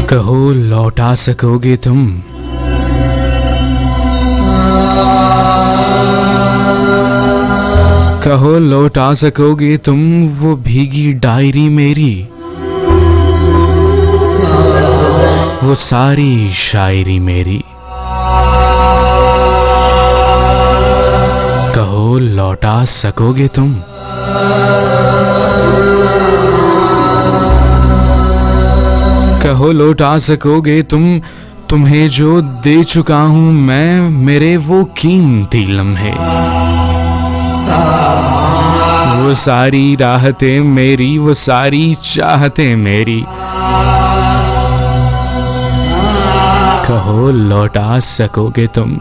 कहो लौटा सकोगे तुम? कहो लौटा सकोगे तुम वो भीगी डायरी मेरी, वो सारी शायरी मेरी। कहो लौटा सकोगे तुम? कहो लौटा सकोगे तुम? तुम्हें जो दे चुका हूं मैं मेरे वो कीमती लम्हे, वो सारी राहतें मेरी, वो सारी चाहतें मेरी। कहो लौटा सकोगे तुम?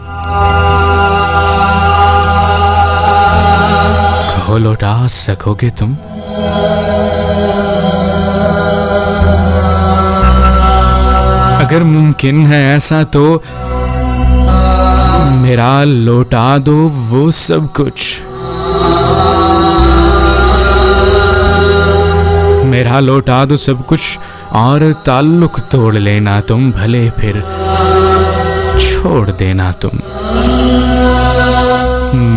कहो लौटा सकोगे तुम? अगर मुमकिन है ऐसा तो मेरा लौटा दो वो सब कुछ, मेरा लौटा दो सब कुछ और ताल्लुक तोड़ लेना तुम, भले फिर छोड़ देना तुम,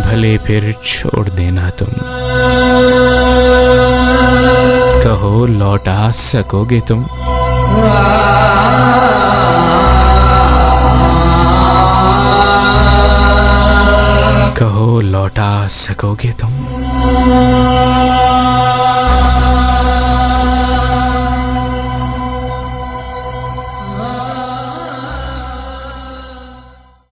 भले फिर छोड़ देना तुम। कहो लौटा सकोगे तुम? कहो लौटा सकोगे तुम?